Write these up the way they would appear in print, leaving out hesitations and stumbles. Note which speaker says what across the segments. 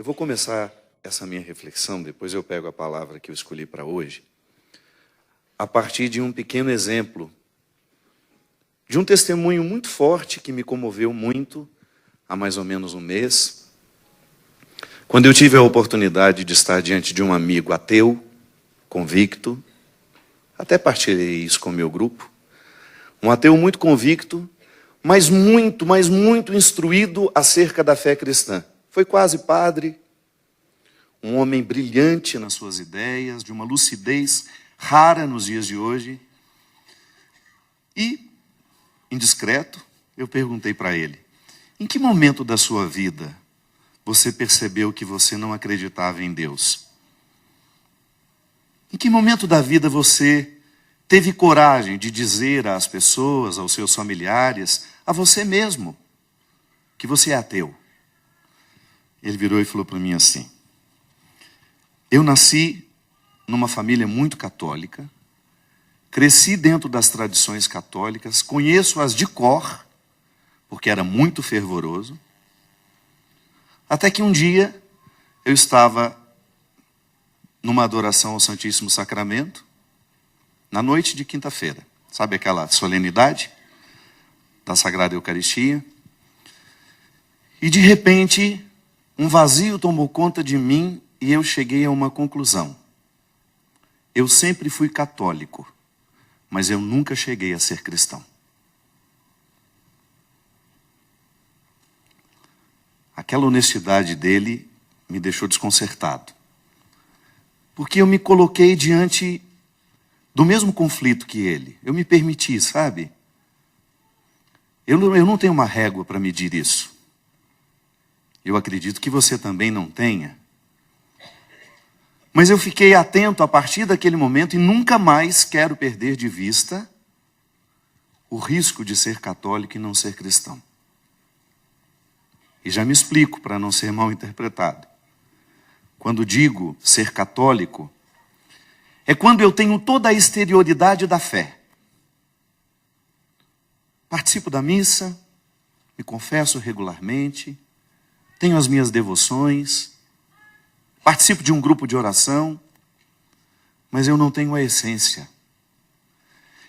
Speaker 1: Eu vou começar essa minha reflexão, depois eu pego a palavra que eu escolhi para hoje, a partir de um pequeno exemplo, de um testemunho muito forte que me comoveu muito há mais ou menos um mês, quando eu tive a oportunidade de estar diante de um amigo ateu, convicto, até partilhei isso com o meu grupo, um ateu muito convicto, mas muito instruído acerca da fé cristã. Foi quase padre, um homem brilhante nas suas ideias, de uma lucidez rara nos dias de hoje. E, indiscreto, eu perguntei para ele, em que momento da sua vida você percebeu que você não acreditava em Deus? Em que momento da vida você teve coragem de dizer às pessoas, aos seus familiares, a você mesmo, que você é ateu? Ele virou e falou para mim assim, eu nasci numa família muito católica, cresci dentro das tradições católicas, conheço-as de cor, porque era muito fervoroso, até que um dia eu estava numa adoração ao Santíssimo Sacramento, na noite de quinta-feira. Sabe aquela solenidade da Sagrada Eucaristia? E de repente, um vazio tomou conta de mim e eu cheguei a uma conclusão. Eu sempre fui católico, mas eu nunca cheguei a ser cristão. Aquela honestidade dele me deixou desconcertado. Porque eu me coloquei diante do mesmo conflito que ele. Eu me permiti, sabe? Eu não tenho uma régua para medir isso. Eu acredito que você também não tenha. Mas eu fiquei atento a partir daquele momento e nunca mais quero perder de vista o risco de ser católico e não ser cristão. E já me explico para não ser mal interpretado. Quando digo ser católico, é quando eu tenho toda a exterioridade da fé. Participo da missa, me confesso regularmente, tenho as minhas devoções, participo de um grupo de oração, mas eu não tenho a essência.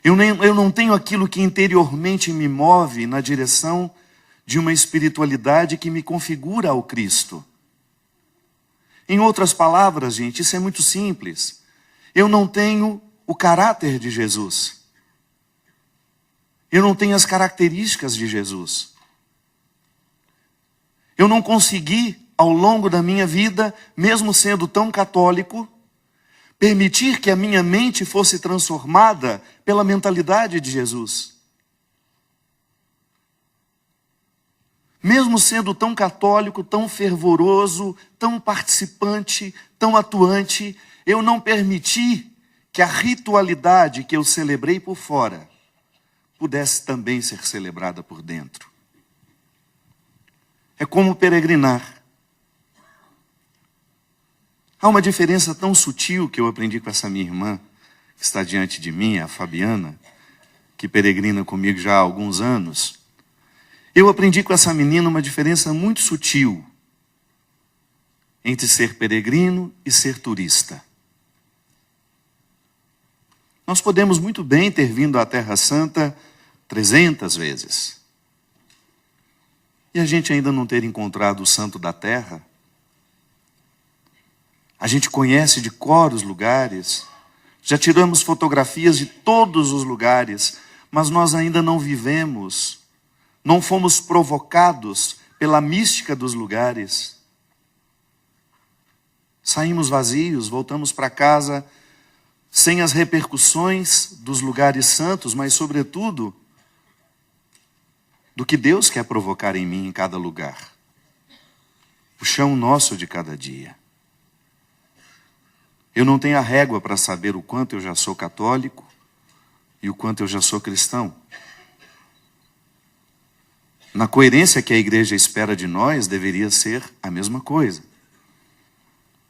Speaker 1: Eu não tenho aquilo que interiormente me move na direção de uma espiritualidade que me configura ao Cristo. Em outras palavras, gente, isso é muito simples. Eu não tenho o caráter de Jesus. Eu não tenho as características de Jesus. Eu não consegui, ao longo da minha vida, mesmo sendo tão católico, permitir que a minha mente fosse transformada pela mentalidade de Jesus. Mesmo sendo tão católico, tão fervoroso, tão participante, tão atuante, eu não permiti que a ritualidade que eu celebrei por fora pudesse também ser celebrada por dentro. É como peregrinar. Há uma diferença tão sutil que eu aprendi com essa minha irmã, que está diante de mim, a Fabiana, que peregrina comigo já há alguns anos. Eu aprendi com essa menina uma diferença muito sutil entre ser peregrino e ser turista. Nós podemos muito bem ter vindo à Terra Santa 300 vezes. E a gente ainda não ter encontrado o Santo da Terra. A gente conhece de cor os lugares, já tiramos fotografias de todos os lugares, mas nós ainda não vivemos, não fomos provocados pela mística dos lugares. Saímos vazios, voltamos para casa sem as repercussões dos lugares santos, mas sobretudo do que Deus quer provocar em mim em cada lugar. O chão nosso de cada dia. Eu não tenho a régua para saber o quanto eu já sou católico e o quanto eu já sou cristão. Na coerência que a igreja espera de nós, deveria ser a mesma coisa.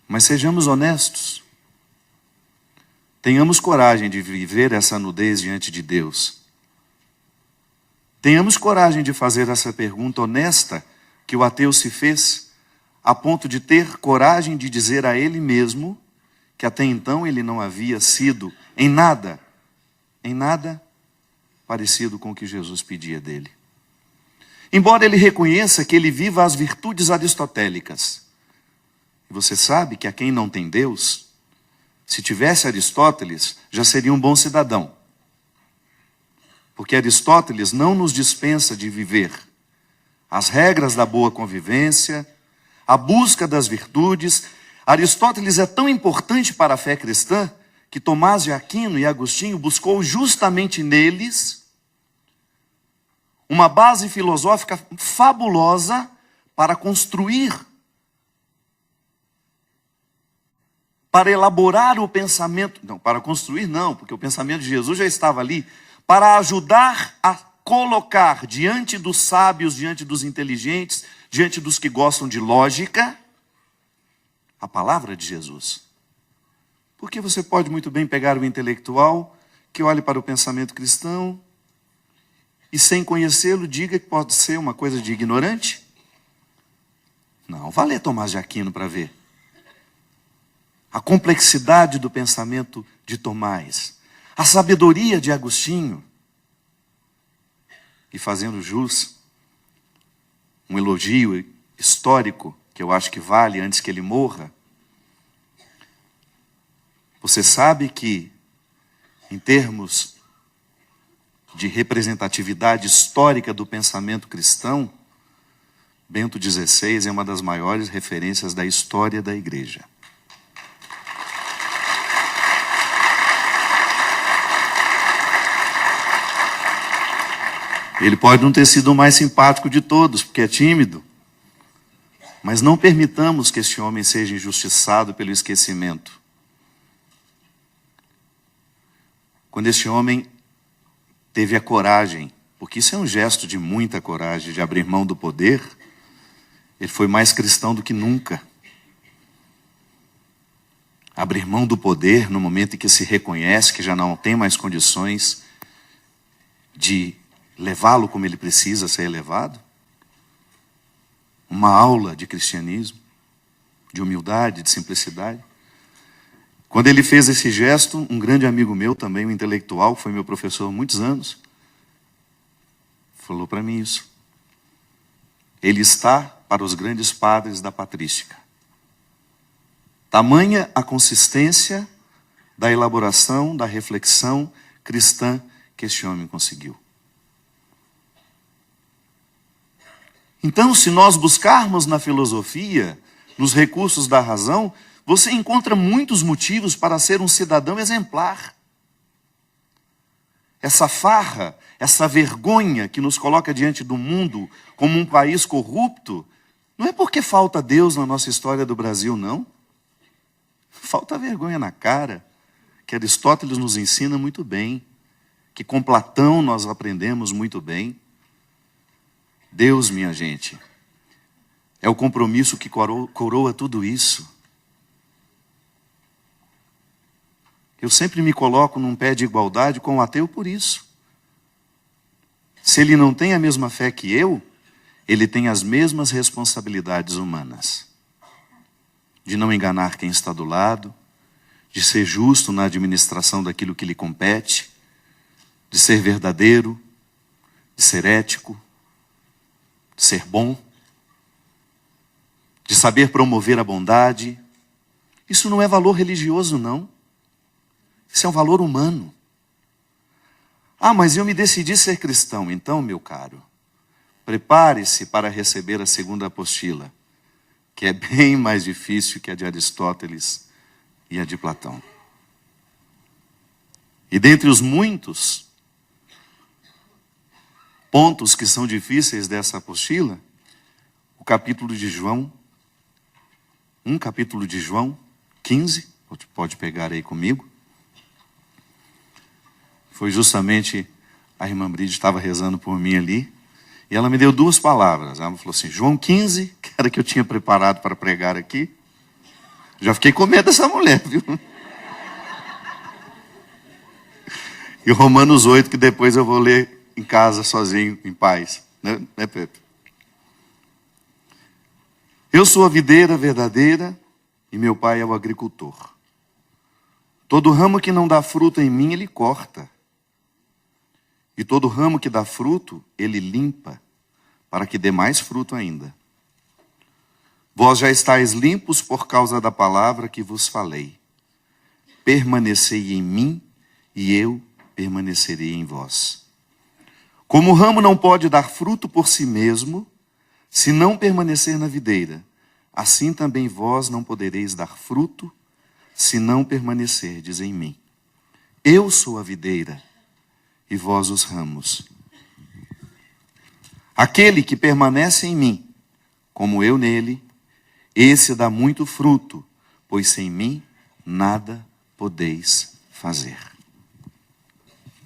Speaker 1: Mas sejamos honestos. Tenhamos coragem de viver essa nudez diante de Deus. Tenhamos coragem de fazer essa pergunta honesta que o ateu se fez a ponto de ter coragem de dizer a ele mesmo que até então ele não havia sido em nada parecido com o que Jesus pedia dele. Embora ele reconheça que ele viva as virtudes aristotélicas. E você sabe que a quem não tem Deus, se tivesse Aristóteles, já seria um bom cidadão. Porque Aristóteles não nos dispensa de viver as regras da boa convivência, a busca das virtudes. Aristóteles é tão importante para a fé cristã que Tomás de Aquino e Agostinho buscou justamente neles uma base filosófica fabulosa para construir, para elaborar o pensamento, não, para construir não, porque o pensamento de Jesus já estava ali, para ajudar a colocar diante dos sábios, diante dos inteligentes, diante dos que gostam de lógica, a palavra de Jesus. Porque você pode muito bem pegar o intelectual que olhe para o pensamento cristão e, sem conhecê-lo, diga que pode ser uma coisa de ignorante? Não, vá ler Tomás de Aquino para ver. A complexidade do pensamento de Tomás, a sabedoria de Agostinho. E fazendo jus, um elogio histórico, que eu acho que vale antes que ele morra. Você sabe que, em termos de representatividade histórica do pensamento cristão, Bento XVI é uma das maiores referências da história da igreja. Ele pode não ter sido o mais simpático de todos, porque é tímido. Mas não permitamos que este homem seja injustiçado pelo esquecimento. Quando este homem teve a coragem, porque isso é um gesto de muita coragem, de abrir mão do poder, ele foi mais cristão do que nunca. Abrir mão do poder no momento em que se reconhece que já não tem mais condições de levá-lo como ele precisa ser elevado. Uma aula de cristianismo, de humildade, de simplicidade. Quando ele fez esse gesto, um grande amigo meu também, um intelectual, foi meu professor há muitos anos, falou para mim isso. Ele está para os grandes padres da patrística. Tamanha a consistência da elaboração, da reflexão cristã que este homem conseguiu. Então, se nós buscarmos na filosofia, nos recursos da razão, você encontra muitos motivos para ser um cidadão exemplar. Essa farra, essa vergonha que nos coloca diante do mundo como um país corrupto, não é porque falta Deus na nossa história do Brasil, não. Falta vergonha na cara, que Aristóteles nos ensina muito bem, que com Platão nós aprendemos muito bem. Deus, minha gente, é o compromisso que coroa tudo isso. Eu sempre me coloco num pé de igualdade com o ateu por isso. Se ele não tem a mesma fé que eu, ele tem as mesmas responsabilidades humanas. De não enganar quem está do lado, de ser justo na administração daquilo que lhe compete, de ser verdadeiro, de ser ético, de ser bom, de saber promover a bondade. Isso não é valor religioso, não. Isso é um valor humano. Ah, mas eu me decidi ser cristão. Então, meu caro, prepare-se para receber a segunda apostila, que é bem mais difícil que a de Aristóteles e a de Platão. E dentre os muitos pontos que são difíceis dessa apostila, o capítulo de João, capítulo de João 15, pode pegar aí comigo. Foi justamente, a irmã Bride estava rezando por mim ali, e ela me deu duas palavras. Ela falou assim, João 15, que era que eu tinha preparado para pregar aqui. Já fiquei com medo dessa mulher, viu? E Romanos 8, que depois eu vou ler em casa, sozinho, em paz. Né, Pepe? Eu sou a videira verdadeira e meu pai é o agricultor. Todo ramo que não dá fruto em mim, ele corta. E todo ramo que dá fruto, ele limpa, para que dê mais fruto ainda. Vós já estáis limpos por causa da palavra que vos falei. Permanecei em mim e eu permanecerei em vós. Como o ramo não pode dar fruto por si mesmo, se não permanecer na videira, assim também vós não podereis dar fruto, se não permanecerdes em mim. Eu sou a videira, e vós os ramos. Aquele que permanece em mim, como eu nele, esse dá muito fruto, pois sem mim nada podeis fazer.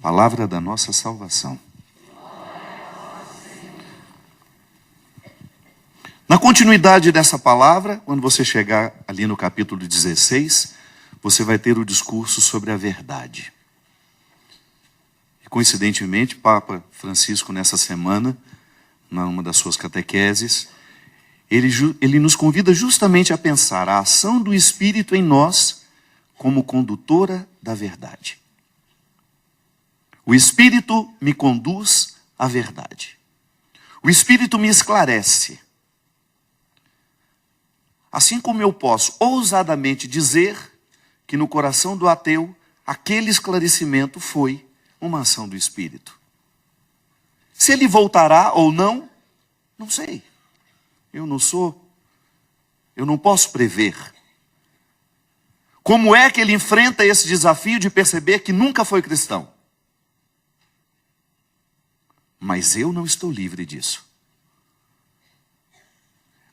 Speaker 1: Palavra da nossa salvação. Na continuidade dessa palavra, quando você chegar ali no capítulo 16, você vai ter o discurso sobre a verdade. E, coincidentemente, Papa Francisco, nessa semana, numa das suas catequeses, ele nos convida justamente a pensar a ação do Espírito em nós como condutora da verdade. O Espírito me conduz à verdade. O Espírito me esclarece. Assim como eu posso ousadamente dizer que no coração do ateu, aquele esclarecimento foi uma ação do Espírito. Se ele voltará ou não, não sei. Eu não posso prever. Como é que ele enfrenta esse desafio de perceber que nunca foi cristão? Mas eu não estou livre disso.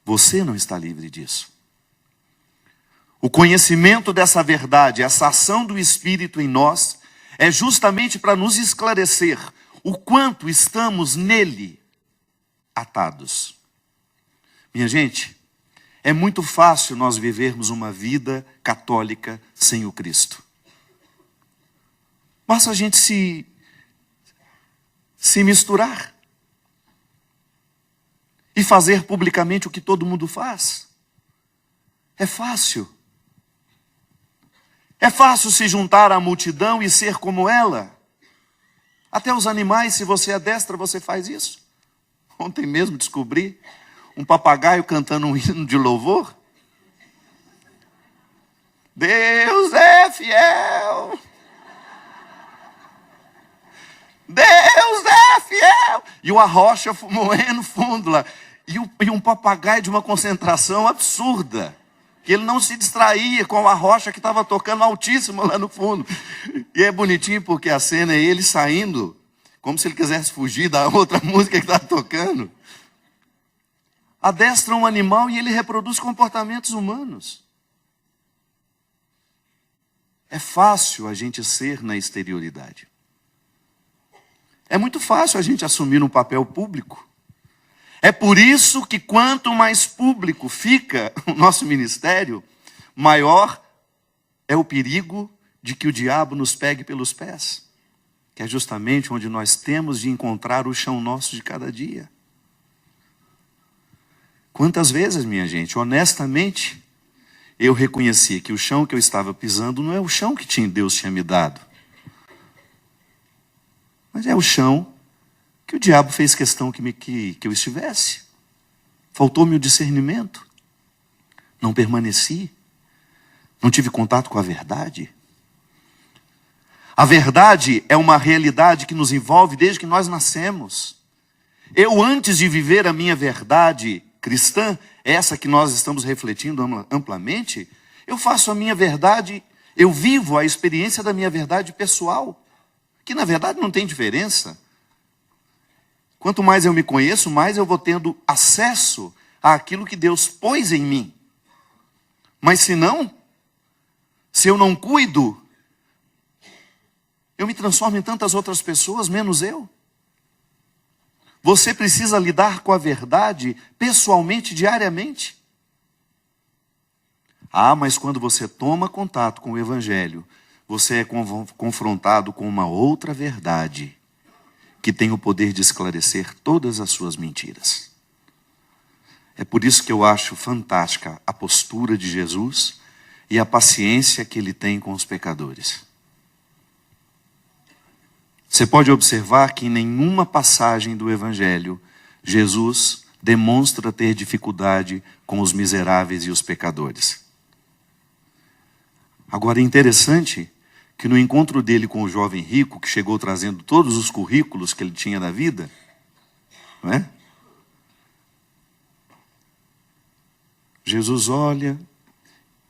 Speaker 1: Você não está livre disso. O conhecimento dessa verdade, essa ação do Espírito em nós, é justamente para nos esclarecer o quanto estamos nele atados. Minha gente, é muito fácil nós vivermos uma vida católica sem o Cristo. Basta a gente se misturar e fazer publicamente o que todo mundo faz. É fácil. É fácil se juntar à multidão e ser como ela. Até os animais, se você adestra, você faz isso. Ontem mesmo descobri um papagaio cantando um hino de louvor. Deus é fiel. Deus é fiel. E o arrocha moendo fundo lá. E um papagaio de uma concentração absurda. Que ele não se distraía com a rocha que estava tocando altíssimo lá no fundo. E é bonitinho porque a cena é ele saindo, como se ele quisesse fugir da outra música que estava tocando. Adestra um animal e ele reproduz comportamentos humanos. É fácil a gente ser na exterioridade. É muito fácil a gente assumir um papel público. É por isso que quanto mais público fica o nosso ministério, maior é o perigo de que o diabo nos pegue pelos pés. Que é justamente onde nós temos de encontrar o chão nosso de cada dia. Quantas vezes, minha gente, honestamente, eu reconheci que o chão que eu estava pisando não é o chão que Deus tinha me dado. Mas é o chão que o diabo fez questão que eu estivesse. Faltou-me o discernimento. Não permaneci. Não tive contato com a verdade. A verdade é uma realidade que nos envolve desde que nós nascemos. Eu, antes de viver a minha verdade cristã, essa que nós estamos refletindo amplamente, eu faço a minha verdade, eu vivo a experiência da minha verdade pessoal, que na verdade não tem diferença. Quanto mais eu me conheço, mais eu vou tendo acesso àquilo que Deus pôs em mim. Mas se eu não cuido, eu me transformo em tantas outras pessoas, menos eu. Você precisa lidar com a verdade pessoalmente, diariamente. Mas quando você toma contato com o Evangelho, você é confrontado com uma outra verdade que tem o poder de esclarecer todas as suas mentiras. É por isso que eu acho fantástica a postura de Jesus e a paciência que ele tem com os pecadores. Você pode observar que em nenhuma passagem do Evangelho, Jesus demonstra ter dificuldade com os miseráveis e os pecadores. Agora é interessante que no encontro dele com o jovem rico, que chegou trazendo todos os currículos que ele tinha da vida, não é? Jesus olha,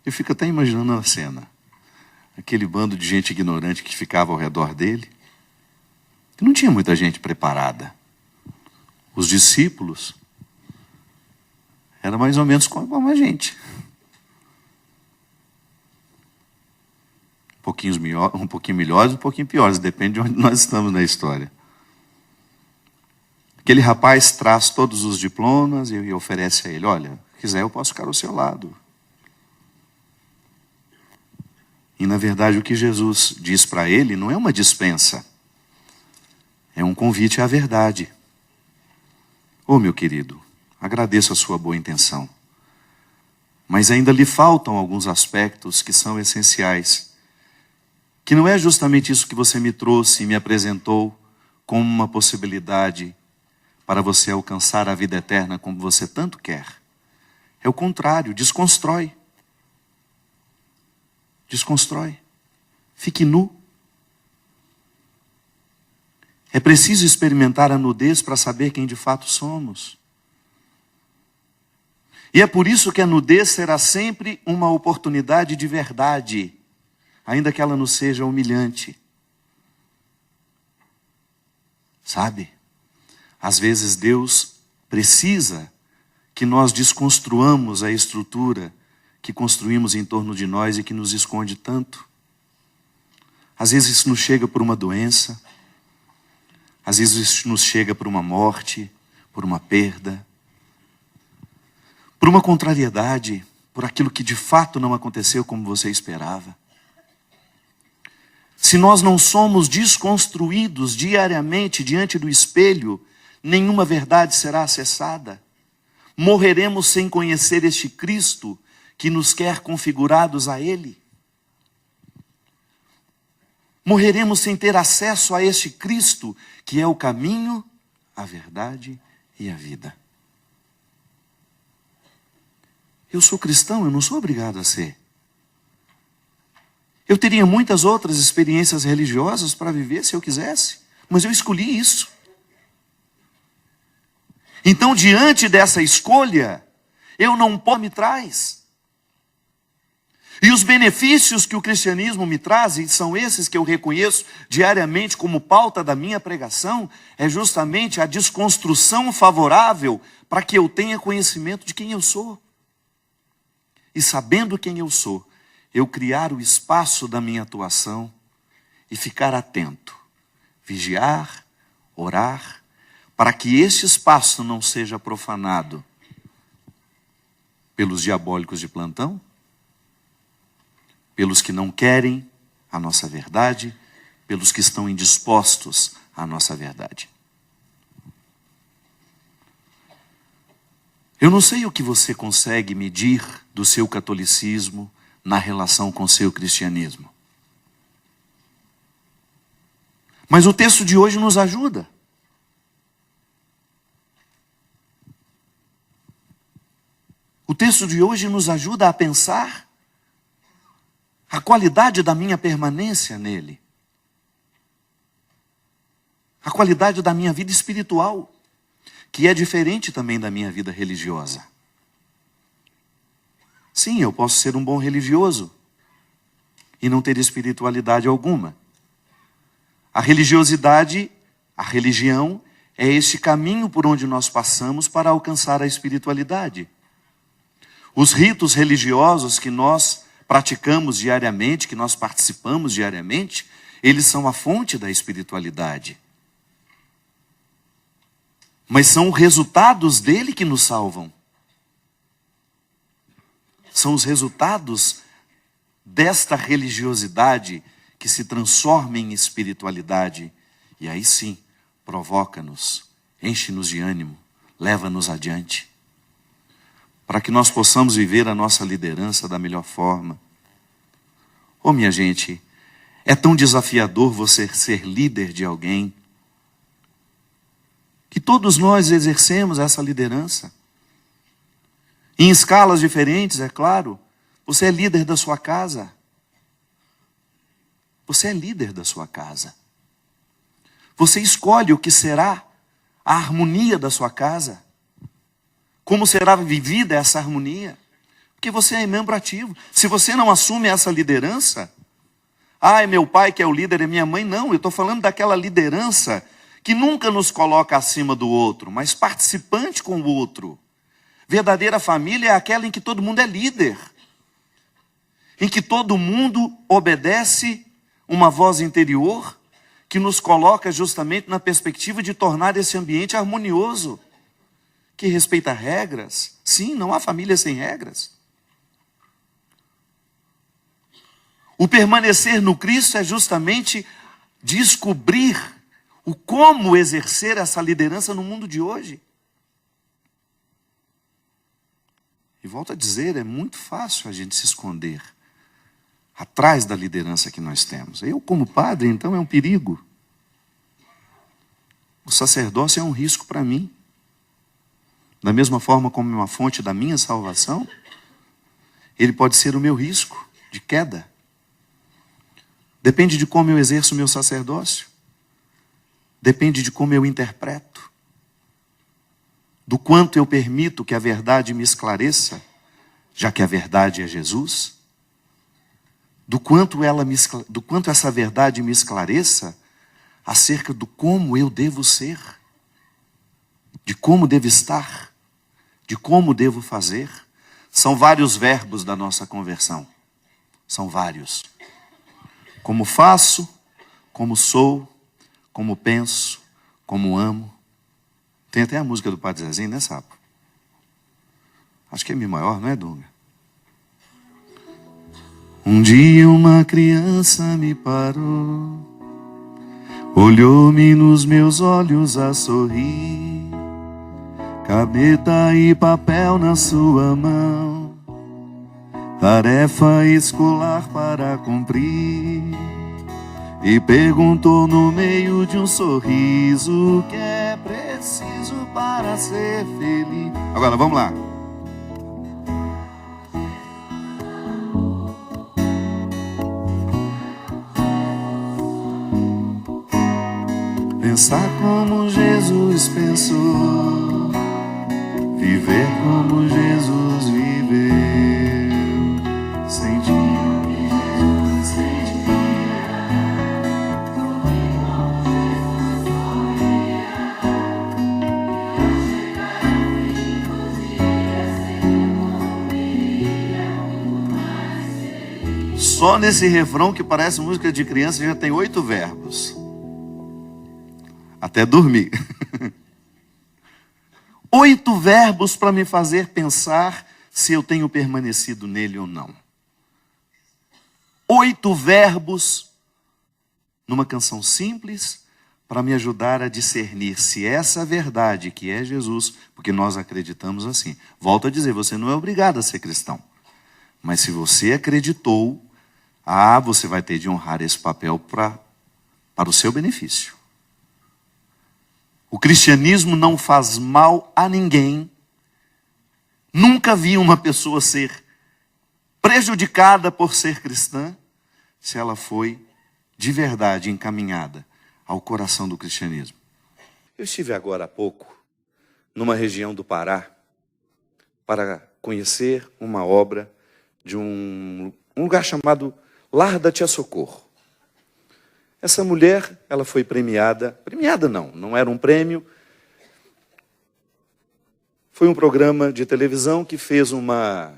Speaker 1: eu fico até imaginando a cena. Aquele bando de gente ignorante que ficava ao redor dele. Não tinha muita gente preparada. Os discípulos eram mais ou menos como a gente. Um pouquinho melhores, um pouquinho piores, depende de onde nós estamos na história. Aquele rapaz traz todos os diplomas e oferece a ele, olha, se quiser eu posso ficar ao seu lado. E na verdade o que Jesus diz para ele não é uma dispensa, é um convite à verdade. Ô meu querido, agradeço a sua boa intenção, mas ainda lhe faltam alguns aspectos que são essenciais, que não é justamente isso que você me trouxe e me apresentou como uma possibilidade para você alcançar a vida eterna como você tanto quer. É o contrário, desconstrói. Desconstrói. Fique nu. É preciso experimentar a nudez para saber quem de fato somos. E é por isso que a nudez será sempre uma oportunidade de verdade, ainda que ela nos seja humilhante. Sabe? Às vezes Deus precisa que nós desconstruamos a estrutura que construímos em torno de nós e que nos esconde tanto. Às vezes isso nos chega por uma doença, às vezes isso nos chega por uma morte, por uma perda, por uma contrariedade, por aquilo que de fato não aconteceu como você esperava. Se nós não somos desconstruídos diariamente diante do espelho, nenhuma verdade será acessada. Morreremos sem conhecer este Cristo que nos quer configurados a Ele. Morreremos sem ter acesso a este Cristo que é o caminho, a verdade e a vida. Eu sou cristão, eu não sou obrigado a ser. Eu teria muitas outras experiências religiosas para viver se eu quisesse, mas eu escolhi isso. Então, diante dessa escolha, eu não posso me traz. E os benefícios que o cristianismo me traz, e são esses que eu reconheço diariamente como pauta da minha pregação, é justamente a desconstrução favorável para que eu tenha conhecimento de quem eu sou. E sabendo quem eu sou, eu criar o espaço da minha atuação e ficar atento, vigiar, orar, para que este espaço não seja profanado pelos diabólicos de plantão, pelos que não querem a nossa verdade, pelos que estão indispostos à nossa verdade. Eu não sei o que você consegue medir do seu catolicismo na relação com o seu cristianismo. Mas o texto de hoje nos ajuda. O texto de hoje nos ajuda a pensar a qualidade da minha permanência nele. A qualidade da minha vida espiritual, que é diferente também da minha vida religiosa. Sim, eu posso ser um bom religioso e não ter espiritualidade alguma. A religiosidade, a religião, é este caminho por onde nós passamos para alcançar a espiritualidade. Os ritos religiosos que nós praticamos diariamente, que nós participamos diariamente, eles são a fonte da espiritualidade. Mas são os resultados dele que nos salvam. São os resultados desta religiosidade que se transforma em espiritualidade. E aí sim, provoca-nos, enche-nos de ânimo, leva-nos adiante. para que nós possamos viver a nossa liderança da melhor forma. Oh, minha gente, é tão desafiador você ser líder de alguém, que todos nós exercemos essa liderança. Em escalas diferentes, é claro. Você é líder da sua casa. Você é líder da sua casa. Você escolhe o que será a harmonia da sua casa. Como será vivida essa harmonia? Porque você é membro ativo. Se você não assume essa liderança, é meu pai que é o líder, é minha mãe. Não, eu estou falando daquela liderança que nunca nos coloca acima do outro, mas participante com o outro. Verdadeira família é aquela em que todo mundo é líder. Em que todo mundo obedece uma voz interior que nos coloca justamente na perspectiva de tornar esse ambiente harmonioso, que respeita regras. Sim, não há família sem regras. O permanecer no Cristo é justamente descobrir o como exercer essa liderança no mundo de hoje. E volto a dizer, é muito fácil a gente se esconder atrás da liderança que nós temos. Eu, como padre, então, é um perigo. O sacerdócio é um risco para mim. Da mesma forma como é uma fonte da minha salvação, ele pode ser o meu risco de queda. Depende de como eu exerço o meu sacerdócio. Depende de como eu interpreto. Do quanto eu permito que a verdade me esclareça, já que a verdade é Jesus. Do quanto essa verdade me esclareça acerca do como eu devo ser, de como devo estar, de como devo fazer. São vários verbos da nossa conversão. São vários. Como faço, como sou, como penso, como amo. Tem até a música do Padre Zezinho, né, Sapo? Acho que é Mi maior, não é, Dunga? Um dia uma criança me parou, olhou-me nos meus olhos a sorrir, caneta e papel na sua mão, tarefa escolar para cumprir. E perguntou no meio de um sorriso: o que é preciso para ser feliz? Agora, vamos lá. Pensar como Jesus pensou, viver como Jesus viveu, sentir o que Jesus sentia. Só nesse refrão, que parece música de criança, já tem 8 verbos. Até dormir. 8 verbos para me fazer pensar se eu tenho permanecido nele ou não. 8 verbos numa canção simples para me ajudar a discernir se essa verdade que é Jesus, porque nós acreditamos assim. Volto a dizer, você não é obrigado a ser cristão. Mas se você acreditou, você vai ter de honrar esse papel para o seu benefício. O cristianismo não faz mal a ninguém. Nunca vi uma pessoa ser prejudicada por ser cristã, se ela foi de verdade encaminhada ao coração do cristianismo. Eu estive agora há pouco numa região do Pará para conhecer uma obra de um lugar chamado Lar da Tia Socorro. Essa mulher, ela foi premiada não era um prêmio, foi um programa de televisão que fez uma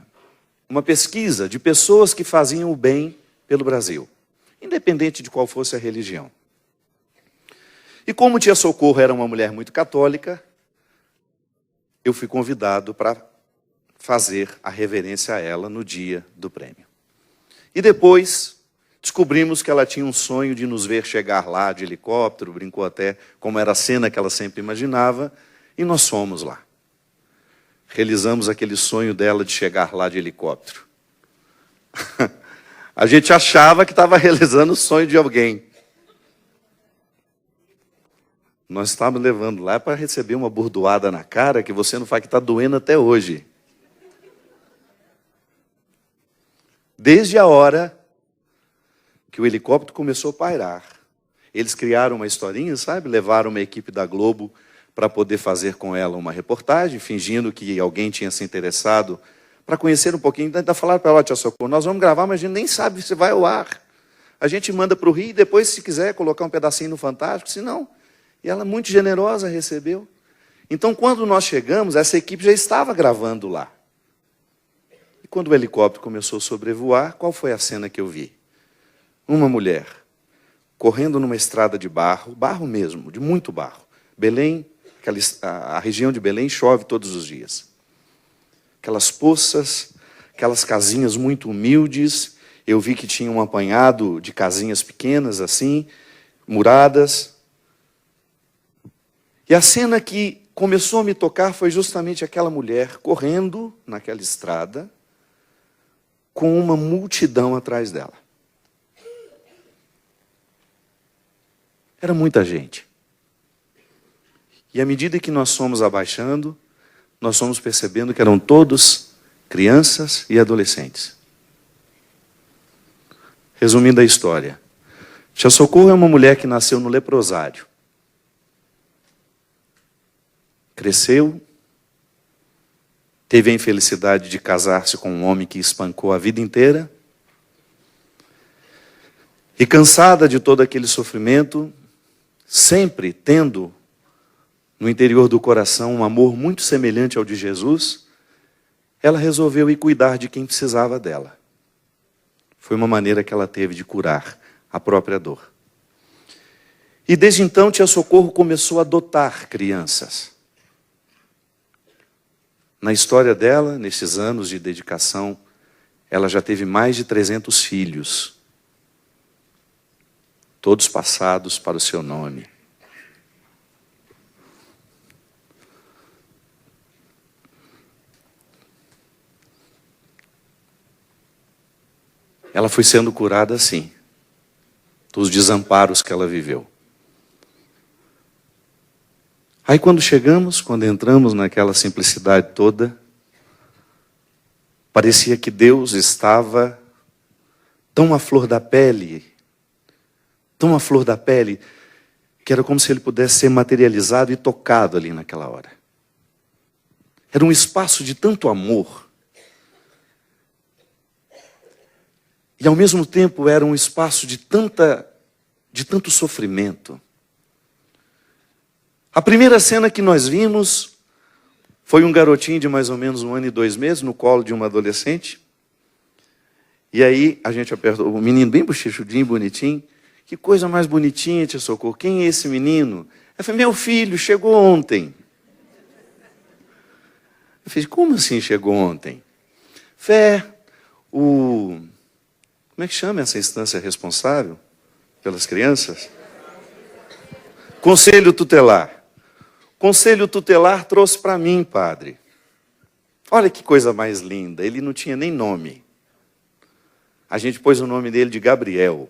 Speaker 1: pesquisa de pessoas que faziam o bem pelo Brasil, independente de qual fosse a religião. E como Tia Socorro era uma mulher muito católica, eu fui convidado para fazer a reverência a ela no dia do prêmio. E depois descobrimos que ela tinha um sonho de nos ver chegar lá de helicóptero, brincou até como era a cena que ela sempre imaginava, e nós fomos lá. realizamos aquele sonho dela de chegar lá de helicóptero. A gente achava que estava realizando o sonho de alguém. Nós estávamos levando lá para receber uma bordoada na cara que você não faz, que está doendo até hoje. Desde a hora que o helicóptero começou a pairar, eles criaram uma historinha, sabe? Levaram uma equipe da Globo para poder fazer com ela uma reportagem, fingindo que alguém tinha se interessado para conhecer um pouquinho. Ainda falaram para ela: tia Socorro, nós vamos gravar, mas a gente nem sabe se vai ao ar. A gente manda para o Rio e depois, se quiser, colocar um pedacinho no Fantástico, se não. E ela, muito generosa, recebeu. Então, quando nós chegamos, essa equipe já estava gravando lá. E quando o helicóptero começou a sobrevoar, qual foi a cena que eu vi? Uma mulher correndo numa estrada de barro, barro mesmo, de muito barro. Belém, a região de Belém chove todos os dias. Aquelas poças, aquelas casinhas muito humildes. Eu vi que tinha um apanhado de casinhas pequenas assim, muradas. E a cena que começou a me tocar foi justamente aquela mulher correndo naquela estrada com uma multidão atrás dela. Era muita gente. E à medida que nós fomos abaixando, nós fomos percebendo que eram todos crianças e adolescentes. Resumindo a história, tia Socorro é uma mulher que nasceu no leprosário. Cresceu, teve a infelicidade de casar-se com um homem que espancou a vida inteira. E cansada de todo aquele sofrimento, sempre tendo no interior do coração um amor muito semelhante ao de Jesus, ela resolveu ir cuidar de quem precisava dela. Foi uma maneira que ela teve de curar a própria dor. E desde então, tia Socorro começou a adotar crianças. Na história dela, nesses anos de dedicação, ela já teve mais de 300 filhos, todos passados para o seu nome. Ela foi sendo curada assim, dos desamparos que ela viveu. Aí quando entramos naquela simplicidade toda, parecia que Deus estava tão à flor da pele, que era como se Ele pudesse ser materializado e tocado ali naquela hora. Era um espaço de tanto amor. E ao mesmo tempo era um espaço de tanto sofrimento. A primeira cena que nós vimos foi um garotinho de mais ou menos 1 ano e 2 meses no colo de uma adolescente. E aí a gente apertou, o menino bem bochechudinho, bonitinho. Que coisa mais bonitinha, tia Socorro. Quem é esse menino? Eu falei: meu filho, chegou ontem. Eu falei: como assim chegou ontem? Como é que chama essa instância responsável pelas crianças? Conselho tutelar. Conselho tutelar trouxe para mim, padre. Olha que coisa mais linda. Ele não tinha nem nome. A gente pôs o nome dele de Gabriel.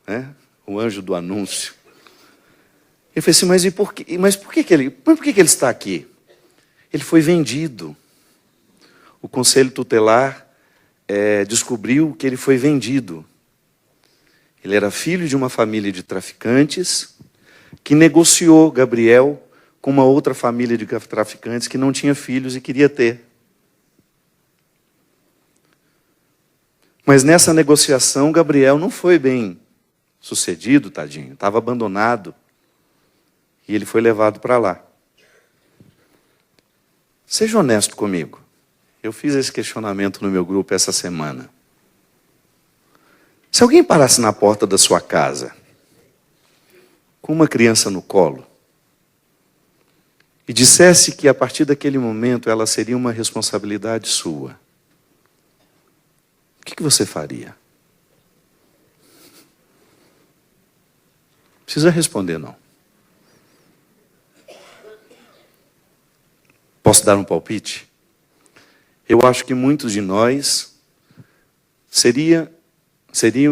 Speaker 1: Né? O anjo do anúncio. Eu falei assim: mas por que ele está aqui? Ele foi vendido. O conselho tutelar descobriu que ele foi vendido. Ele era filho de uma família de traficantes que negociou Gabriel com uma outra família de traficantes que não tinha filhos e queria ter. Mas nessa negociação, Gabriel não foi bem sucedido, tadinho. Estava abandonado. E ele foi levado para lá. Seja honesto comigo. Eu fiz esse questionamento no meu grupo essa semana. Se alguém parasse na porta da sua casa, com uma criança no colo, e dissesse que a partir daquele momento ela seria uma responsabilidade sua, o que você faria? Não precisa responder, não. Posso dar um palpite? Eu acho que muitos de nós seriam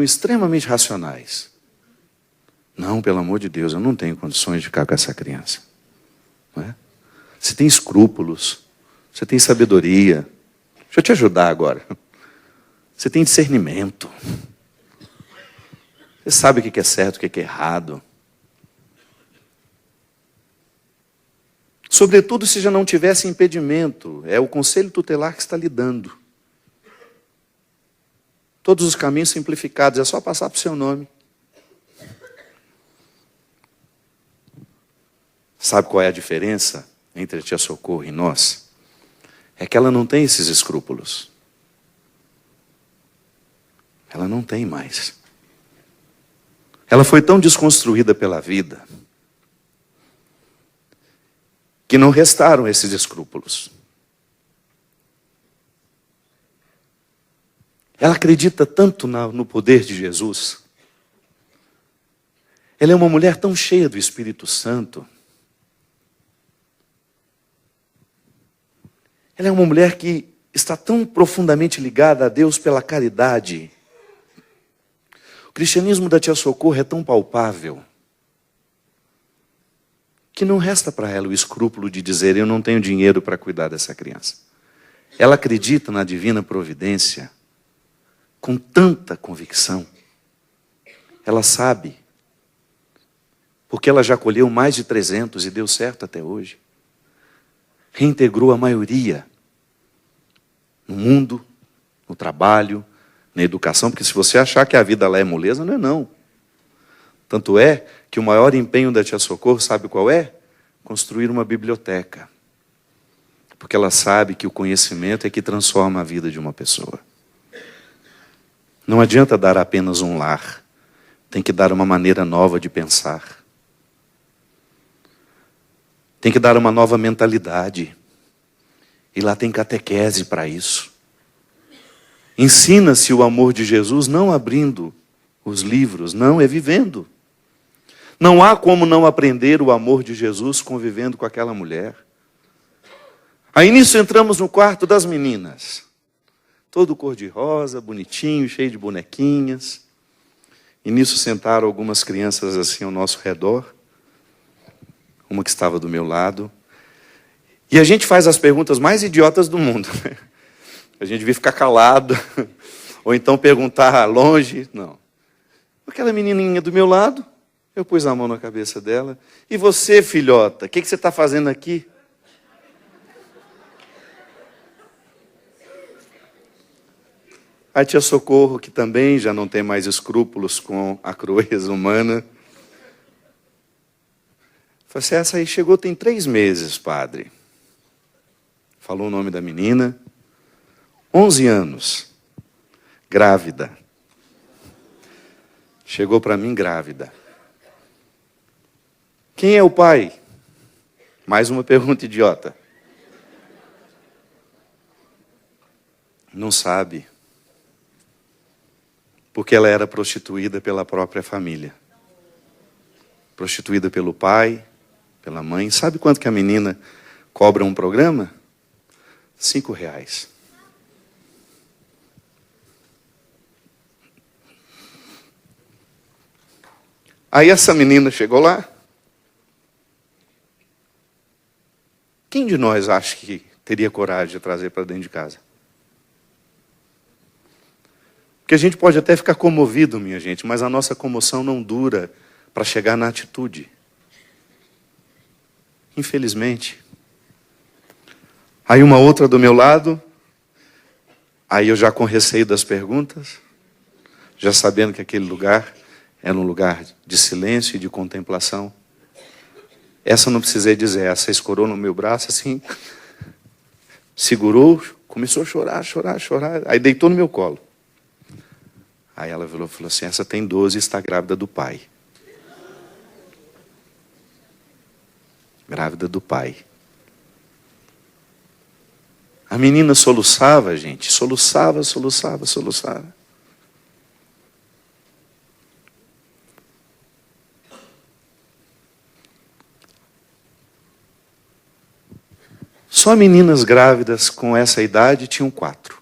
Speaker 1: extremamente racionais. Não, pelo amor de Deus, eu não tenho condições de ficar com essa criança. Não é? Você tem escrúpulos, você tem sabedoria. Deixa eu te ajudar agora. Você tem discernimento. Você sabe o que é certo, o que é errado. Sobretudo se já não tivesse impedimento, é o conselho tutelar que está lhe dando. Todos os caminhos simplificados, é só passar para o seu nome. Sabe qual é a diferença entre a tia Socorro e nós? É que ela não tem esses escrúpulos. Ela não tem mais. Ela foi tão desconstruída pela vida que não restaram esses escrúpulos. Ela acredita tanto no poder de Jesus. Ela é uma mulher tão cheia do Espírito Santo. Ela é uma mulher que está tão profundamente ligada a Deus pela caridade. O cristianismo da tia Socorro é tão palpável que não resta para ela o escrúpulo de dizer: eu não tenho dinheiro para cuidar dessa criança. Ela acredita na divina providência com tanta convicção. Ela sabe, porque ela já colheu mais de 300 e deu certo até hoje. Reintegrou a maioria no mundo, no trabalho, na educação, porque se você achar que a vida lá é moleza, não é não. Tanto é que o maior empenho da tia Socorro, sabe qual é? Construir uma biblioteca. Porque ela sabe que o conhecimento é que transforma a vida de uma pessoa. Não adianta dar apenas um lar. Tem que dar uma maneira nova de pensar. Tem que dar uma nova mentalidade. E lá tem catequese para isso. Ensina-se o amor de Jesus não abrindo os livros, não, é vivendo. Não há como não aprender o amor de Jesus convivendo com aquela mulher. Aí nisso entramos no quarto das meninas. Todo cor-de-rosa, bonitinho, cheio de bonequinhas. E nisso sentaram algumas crianças assim ao nosso redor. Uma que estava do meu lado. E a gente faz as perguntas mais idiotas do mundo. A gente devia ficar calado. Ou então perguntar longe. Não. Aquela menininha do meu lado, eu pus a mão na cabeça dela. E você, filhota, o que você está fazendo aqui? A tia Socorro, que também já não tem mais escrúpulos com a crueza humana, falou assim: essa aí chegou tem 3 meses, padre. Falou o nome da menina. 11 anos. Grávida. Chegou para mim grávida. Quem é o pai? Mais uma pergunta idiota. Não sabe. Porque ela era prostituída pela própria família. Prostituída pelo pai, pela mãe. Sabe quanto que a menina cobra um programa? R$5. Aí essa menina chegou lá. Quem de nós acha que teria coragem de trazer para dentro de casa? Porque a gente pode até ficar comovido, minha gente, mas a nossa comoção não dura para chegar na atitude. Infelizmente. Aí uma outra do meu lado, aí eu já com receio das perguntas, já sabendo que aquele lugar era um lugar de silêncio e de contemplação. Essa eu não precisei dizer, essa escorou no meu braço assim, segurou, começou a chorar, chorar, chorar, aí deitou no meu colo. Aí ela falou assim: essa tem 12 e está grávida do pai. Grávida do pai. A menina soluçava, gente, soluçava. Só meninas grávidas com essa idade tinham 4.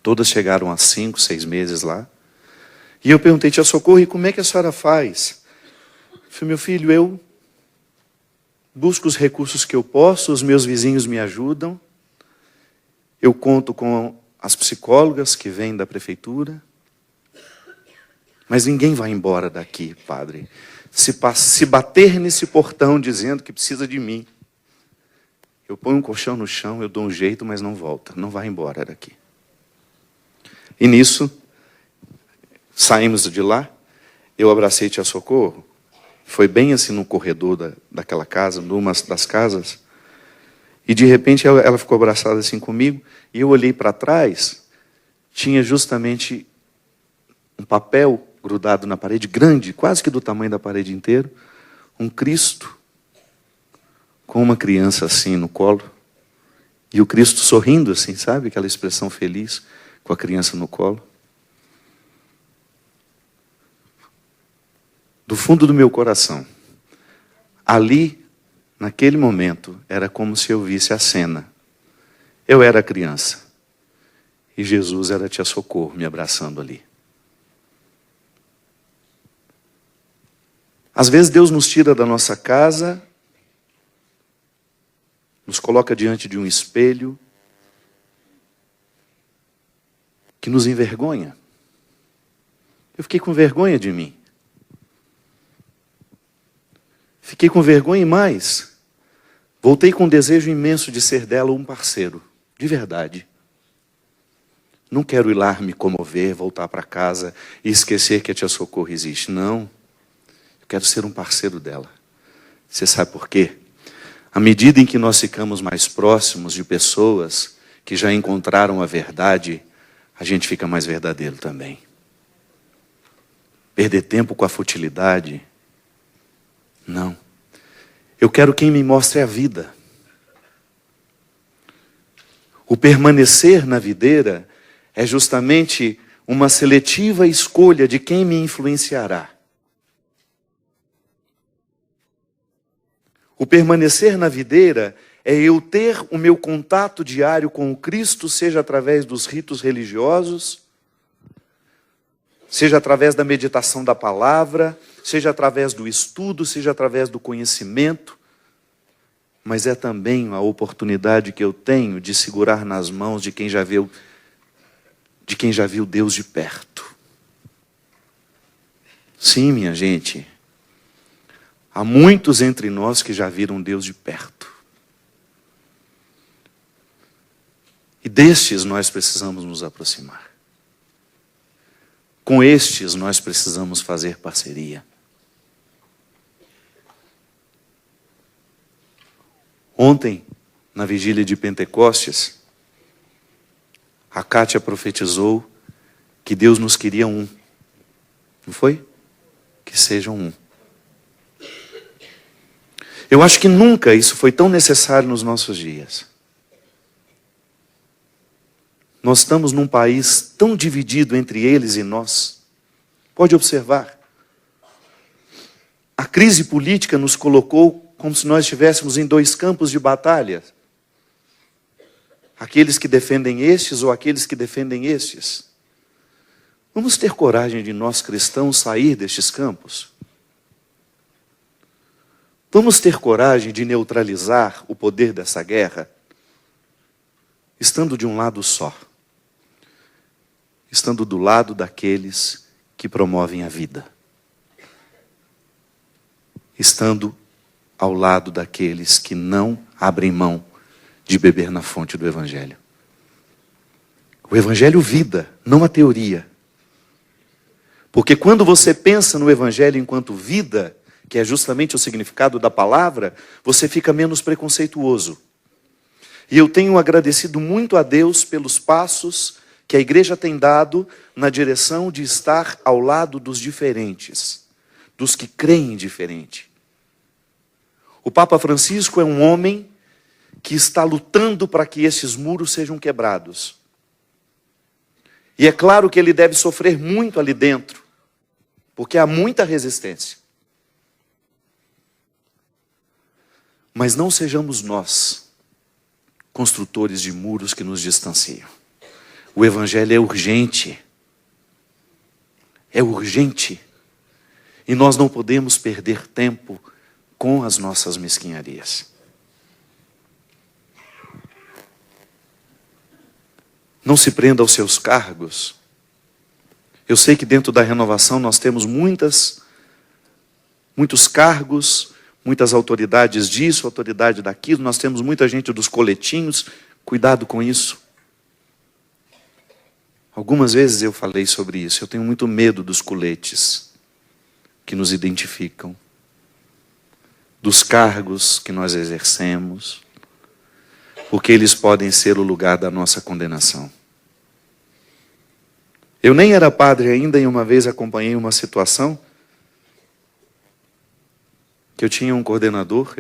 Speaker 1: Todas chegaram a 5, 6 meses lá. E eu perguntei, tia Socorro, e como é que a senhora faz? Eu falei, meu filho, eu busco os recursos que eu posso, os meus vizinhos me ajudam. Eu conto com as psicólogas que vêm da prefeitura. Mas ninguém vai embora daqui, padre. Se bater nesse portão dizendo que precisa de mim, eu ponho um colchão no chão, eu dou um jeito, mas não volta. Não vai embora daqui. E nisso, saímos de lá, eu abracei tia Socorro. Foi bem assim no corredor daquela casa, numa das casas. E de repente ela ficou abraçada assim comigo. E eu olhei para trás, tinha justamente um papel grudado na parede, grande, quase que do tamanho da parede inteira. Um Cristo com uma criança assim no colo. E o Cristo sorrindo assim, sabe? Aquela expressão feliz com a criança no colo. Do fundo do meu coração, ali, naquele momento, era como se eu visse a cena. Eu era criança. E Jesus era a tia Socorro me abraçando ali. Às vezes Deus nos tira da nossa casa, nos coloca diante de um espelho que nos envergonha. Eu fiquei com vergonha de mim. Fiquei com vergonha e mais. Voltei com um desejo imenso de ser dela um parceiro, de verdade. Não quero ir lá me comover, voltar para casa e esquecer que a tia Socorro existe. Não. Eu quero ser um parceiro dela. Você sabe por quê? À medida em que nós ficamos mais próximos de pessoas que já encontraram a verdade, a gente fica mais verdadeiro também. Perder tempo com a futilidade, não. Eu quero quem me mostre a vida. O permanecer na videira é justamente uma seletiva escolha de quem me influenciará. O permanecer na videira é eu ter o meu contato diário com o Cristo, seja através dos ritos religiosos, seja através da meditação da palavra, seja através do estudo, seja através do conhecimento, mas é também a oportunidade que eu tenho de segurar nas mãos de quem já viu Deus de perto. Sim, minha gente. Há muitos entre nós que já viram Deus de perto. E destes nós precisamos nos aproximar. Com estes nós precisamos fazer parceria. Ontem, na vigília de Pentecostes, a Kátia profetizou que Deus nos queria um. Não foi? Que sejam um. Eu acho que nunca isso foi tão necessário nos nossos dias. Nós estamos num país tão dividido entre eles e nós. Pode observar. A crise política nos colocou como se nós estivéssemos em 2 campos de batalha. Aqueles que defendem estes ou aqueles que defendem estes. Vamos ter coragem de nós cristãos sair destes campos. Vamos ter coragem de neutralizar o poder dessa guerra, estando de um lado só. Estando do lado daqueles que promovem a vida. Estando ao lado daqueles que não abrem mão de beber na fonte do Evangelho. O Evangelho vida, não a teoria. Porque quando você pensa no Evangelho enquanto vida, que é justamente o significado da palavra, você fica menos preconceituoso. E eu tenho agradecido muito a Deus pelos passos que a igreja tem dado na direção de estar ao lado dos diferentes, dos que creem diferente. O Papa Francisco é um homem que está lutando para que esses muros sejam quebrados. E é claro que ele deve sofrer muito ali dentro, porque há muita resistência. Mas não sejamos nós construtores de muros que nos distanciam. O Evangelho é urgente. É urgente. E nós não podemos perder tempo com as nossas mesquinharias. Não se prenda aos seus cargos. Eu sei que dentro da renovação nós temos muitos cargos, muitas autoridades disso, autoridade daquilo. Nós temos muita gente dos coletinhos. Cuidado com isso. Algumas vezes eu falei sobre isso. Eu tenho muito medo dos coletes que nos identificam, dos cargos que nós exercemos, porque eles podem ser o lugar da nossa condenação. Eu nem era padre ainda e uma vez acompanhei uma situação que eu tinha um coordenador,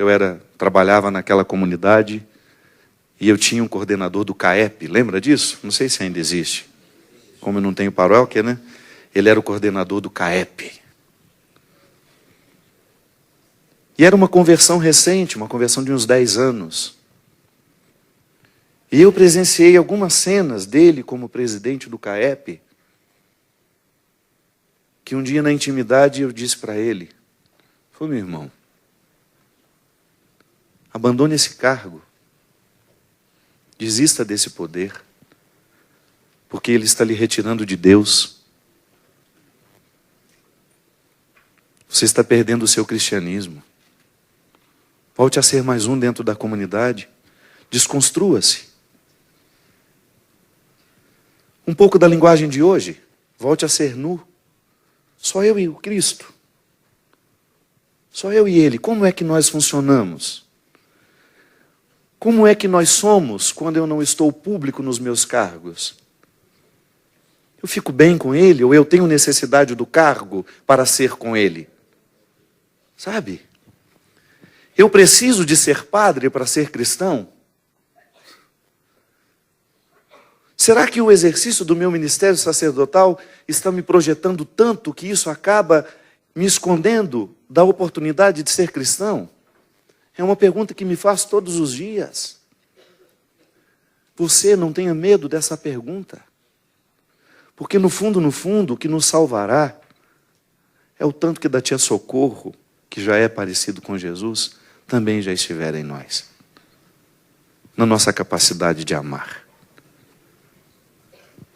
Speaker 1: trabalhava naquela comunidade e eu tinha um coordenador do CAEP, lembra disso? Não sei se ainda existe. Como eu não tenho paróquia, né? Ele era o coordenador do CAEP. E era uma conversão recente, uma conversão de uns 10 anos. E eu presenciei algumas cenas dele como presidente do CAEP, que um dia na intimidade eu disse para ele, meu irmão, abandone esse cargo, desista desse poder, porque ele está lhe retirando de Deus. Você está perdendo o seu cristianismo. Volte a ser mais um dentro da comunidade. Desconstrua-se. Um pouco da linguagem de hoje. Volte a ser nu. Só eu e o Cristo. Só eu e Ele. Como é que nós funcionamos? Como é que nós somos quando eu não estou público nos meus cargos? Eu fico bem com Ele ou eu tenho necessidade do cargo para ser com Ele? Sabe? Eu preciso de ser padre para ser cristão? Será que o exercício do meu ministério sacerdotal está me projetando tanto que isso acaba me escondendo da oportunidade de ser cristão? É uma pergunta que me faço todos os dias. Você não tenha medo dessa pergunta. Porque no fundo, o que nos salvará é o tanto que da tia Socorro, que já é parecido com Jesus, também já estiver em nós. Na nossa capacidade de amar.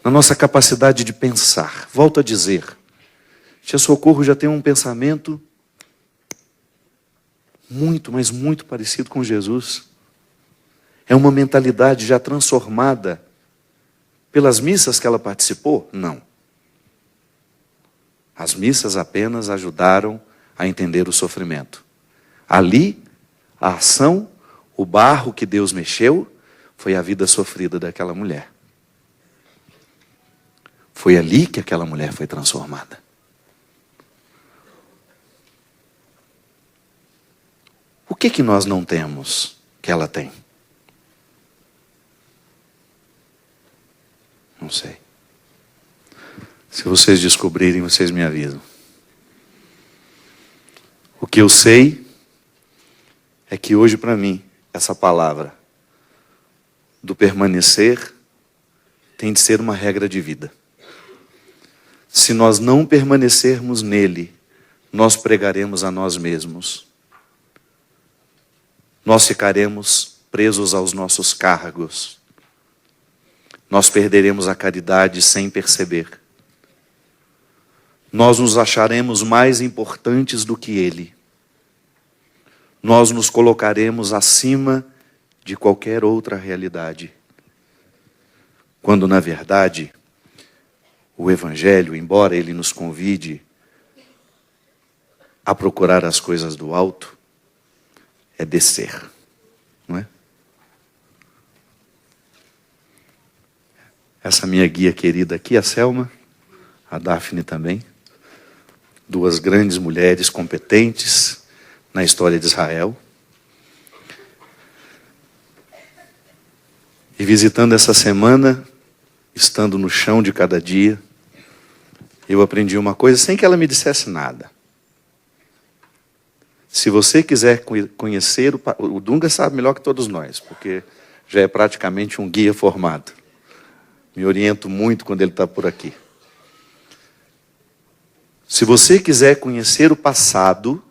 Speaker 1: Na nossa capacidade de pensar. Volto a dizer, tia Socorro já tem um pensamento muito, mas muito parecido com Jesus. É uma mentalidade já transformada pelas missas que ela participou? Não. As missas apenas ajudaram a entender o sofrimento. Ali, a ação, o barro que Deus mexeu, foi a vida sofrida daquela mulher. Foi ali que aquela mulher foi transformada. O que nós não temos que ela tem? Não sei. Se vocês descobrirem, vocês me avisam. O que eu sei é que hoje para mim, essa palavra do permanecer tem de ser uma regra de vida. Se nós não permanecermos nele, nós pregaremos a nós mesmos. Nós ficaremos presos aos nossos cargos. Nós perderemos a caridade sem perceber. Nós nos acharemos mais importantes do que Ele. Nós nos colocaremos acima de qualquer outra realidade. Quando, na verdade, o Evangelho, embora ele nos convide a procurar as coisas do alto, é descer, não é? Essa minha guia querida aqui, a Selma, a Daphne também, duas grandes mulheres competentes na história de Israel. E visitando essa semana, estando no chão de cada dia, eu aprendi uma coisa sem que ela me dissesse nada. Se você quiser conhecer, o Dunga sabe melhor que todos nós, porque já é praticamente um guia formado. Me oriento muito quando ele está por aqui. Se você quiser conhecer o passado,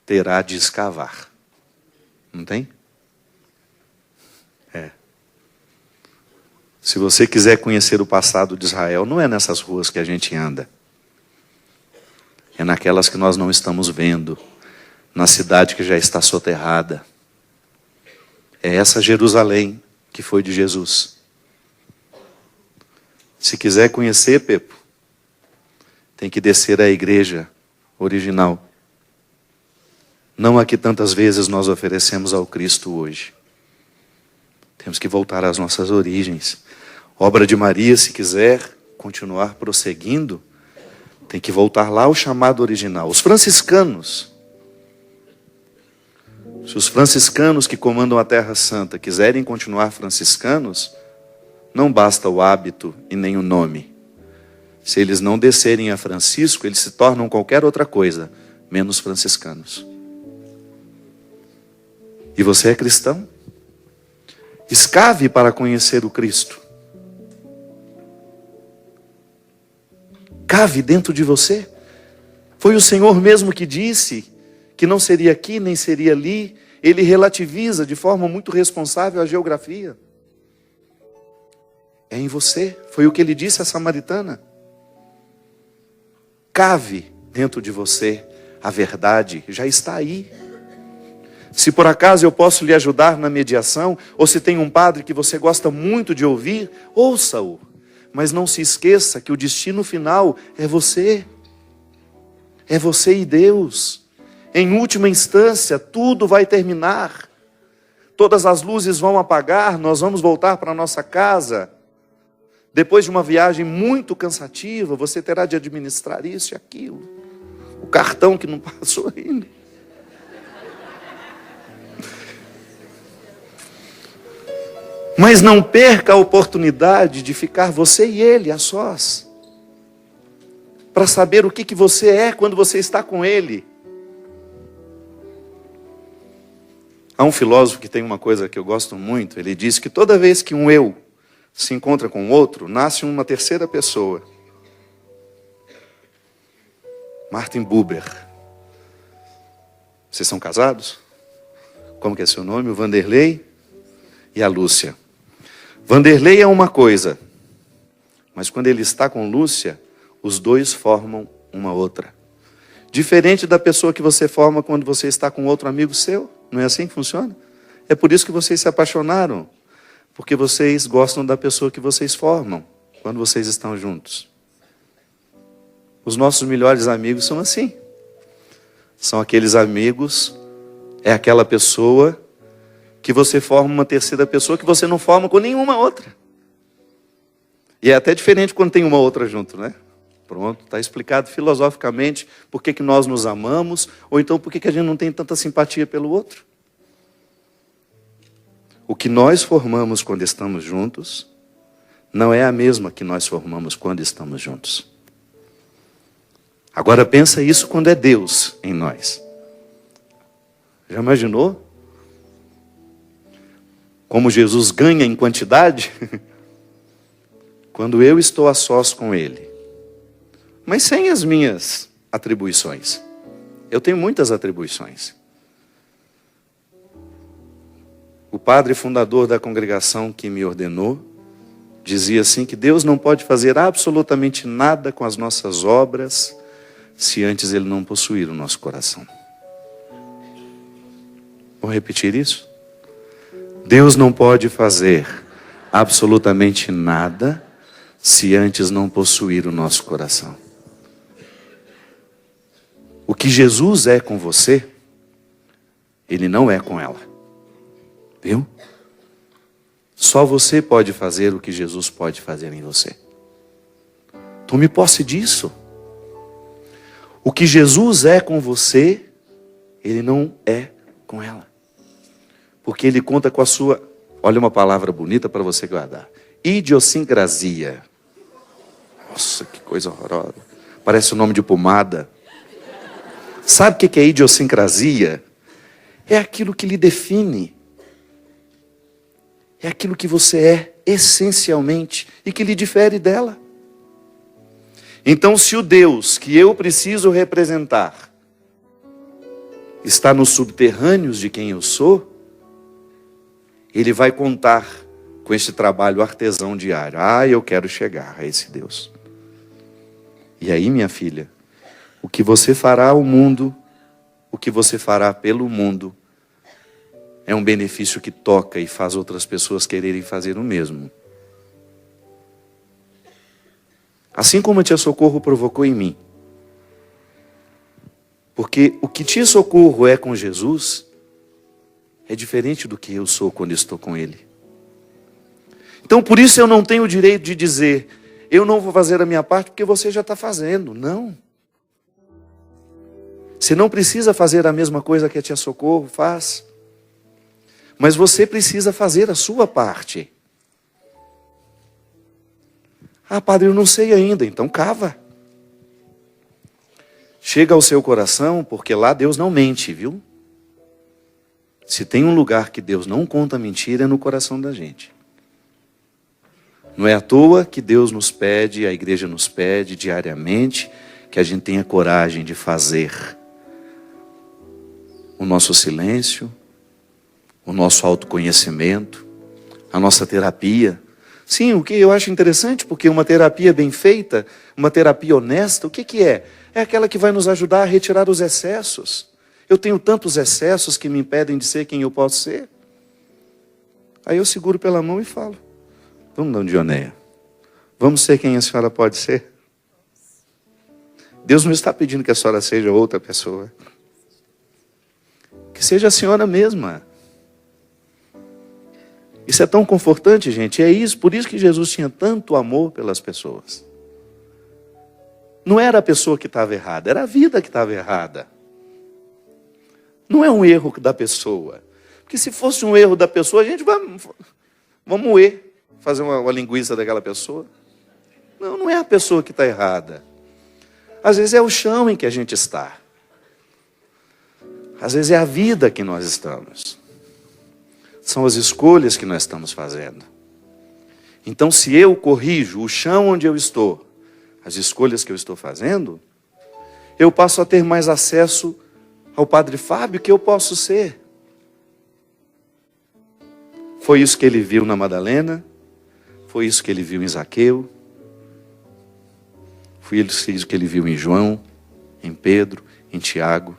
Speaker 1: terá de escavar. Não tem? É. Se você quiser conhecer o passado de Israel, não é nessas ruas que a gente anda. É naquelas que nós não estamos vendo. Na cidade que já está soterrada. É essa Jerusalém que foi de Jesus. Se quiser conhecer, Pepo, tem que descer à igreja original. Não a que tantas vezes nós oferecemos ao Cristo hoje. Temos que voltar às nossas origens. Obra de Maria, se quiser continuar prosseguindo, tem que voltar lá ao chamado original. Os franciscanos, se os franciscanos que comandam a Terra Santa quiserem continuar franciscanos, não basta o hábito e nem o nome. Se eles não descerem a Francisco, eles se tornam qualquer outra coisa, menos franciscanos. E você é cristão? Escave para conhecer o Cristo. Cave dentro de você. Foi o Senhor mesmo que disse que não seria aqui nem seria ali. Ele relativiza de forma muito responsável a geografia. É em você. Foi o que ele disse à samaritana. Cave dentro de você. A verdade já está aí. Se por acaso eu posso lhe ajudar na mediação, ou se tem um padre que você gosta muito de ouvir, ouça-o. Mas não se esqueça que o destino final é você. É você e Deus. Em última instância, tudo vai terminar. Todas as luzes vão apagar, nós vamos voltar para a nossa casa. Depois de uma viagem muito cansativa, você terá de administrar isso e aquilo. O cartão que não passou ainda. Mas não perca a oportunidade de ficar você e ele a sós. Para saber o que você é quando você está com ele. Há um filósofo que tem uma coisa que eu gosto muito. Ele diz que toda vez que um eu se encontra com o outro, nasce uma terceira pessoa. Martin Buber. Vocês são casados? Como que é seu nome? O Vanderlei e a Lúcia. Vanderlei é uma coisa, mas quando ele está com Lúcia, os dois formam uma outra. Diferente da pessoa que você forma quando você está com outro amigo seu. Não é assim que funciona? É por isso que vocês se apaixonaram. Porque vocês gostam da pessoa que vocês formam quando vocês estão juntos. Os nossos melhores amigos são assim. São aqueles amigos, é aquela pessoa que você forma uma terceira pessoa que você não forma com nenhuma outra. E é até diferente quando tem uma outra junto, né? Pronto, está explicado filosoficamente por que nós nos amamos, ou então por que a gente não tem tanta simpatia pelo outro. O que nós formamos quando estamos juntos, não é a mesma que nós formamos quando estamos juntos. Agora pensa isso quando é Deus em nós. Já imaginou? Como Jesus ganha em quantidade? Quando eu estou a sós com Ele. Mas sem as minhas atribuições. Eu tenho muitas atribuições. O padre fundador da congregação que me ordenou, dizia assim que Deus não pode fazer absolutamente nada com as nossas obras, se antes Ele não possuir o nosso coração. Vou repetir isso? Deus não pode fazer absolutamente nada se antes não possuir o nosso coração. O que Jesus é com você, Ele não é com ela. Viu? Só você pode fazer o que Jesus pode fazer em você. Tome posse disso. O que Jesus é com você, Ele não é com ela. Porque Ele conta com a sua, olha uma palavra bonita para você guardar. Idiosincrasia. Nossa, que coisa horrorosa. Parece o nome de pomada. Sabe o que é idiosincrasia? É aquilo que lhe define. é aquilo que você é essencialmente e que lhe difere dela. Então, se o Deus que eu preciso representar está nos subterrâneos de quem eu sou, Ele vai contar com esse trabalho artesão diário. Eu quero chegar a esse Deus. E aí, minha filha, o que você fará ao mundo, o que você fará pelo mundo, é um benefício que toca e faz outras pessoas quererem fazer o mesmo. Assim como a Tia Socorro provocou em mim. Porque o que Tia Socorro é com Jesus é diferente do que eu sou quando estou com Ele. Então por isso eu não tenho o direito de dizer, eu não vou fazer a minha parte porque você já está fazendo. Não. Você não precisa fazer a mesma coisa que a Tia Socorro faz. Mas você precisa fazer a sua parte. Padre, eu não sei ainda, então cava. Chega ao seu coração, porque lá Deus não mente, viu? Se tem um lugar que Deus não conta mentira, é no coração da gente. Não é à toa que Deus nos pede, a igreja nos pede diariamente, que a gente tenha coragem de fazer o nosso silêncio, o nosso autoconhecimento, a nossa terapia. Sim, o que eu acho interessante, porque uma terapia bem feita, uma terapia honesta, o que é? É aquela que vai nos ajudar a retirar os excessos. Eu tenho tantos excessos que me impedem de ser quem eu posso ser. Aí eu seguro pela mão e falo, vamos, Dona Dioneia, vamos ser quem a senhora pode ser? Deus não está pedindo que a senhora seja outra pessoa. Que seja a senhora mesma. Isso é tão confortante, gente. É isso, por isso que Jesus tinha tanto amor pelas pessoas. Não era a pessoa que estava errada, era a vida que estava errada. Não é um erro da pessoa. Porque se fosse um erro da pessoa, a gente vai moer, fazer uma linguiça daquela pessoa. Não, não é a pessoa que está errada. Às vezes é o chão em que a gente está. Às vezes é a vida que nós estamos. São as escolhas que nós estamos fazendo. Então, se eu corrijo o chão onde eu estou, as escolhas que eu estou fazendo, eu passo a ter mais acesso ao Padre Fábio que eu posso ser. Foi isso que ele viu na Madalena, foi isso que ele viu em Zaqueu, foi isso que ele viu em João, em Pedro, em Tiago.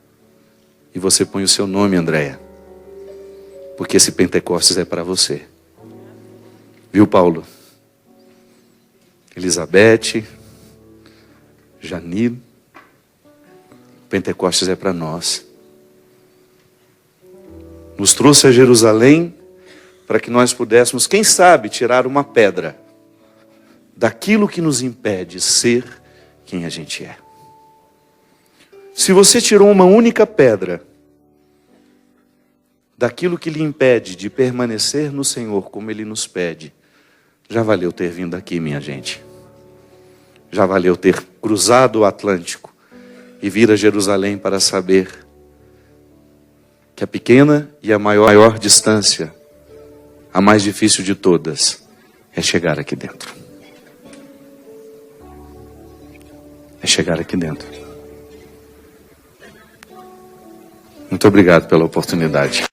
Speaker 1: E você põe o seu nome, Andréia. Porque esse Pentecostes é para você. Viu, Paulo? Elizabeth, Janilo. Pentecostes é para nós. Nos trouxe a Jerusalém para que nós pudéssemos, quem sabe, tirar uma pedra daquilo que nos impede ser quem a gente é. Se você tirou uma única pedra daquilo que lhe impede de permanecer no Senhor como Ele nos pede, já valeu ter vindo aqui, minha gente. Já valeu ter cruzado o Atlântico e vir a Jerusalém para saber que a pequena e a maior distância, a mais difícil de todas, é chegar aqui dentro. É chegar aqui dentro. Muito obrigado pela oportunidade.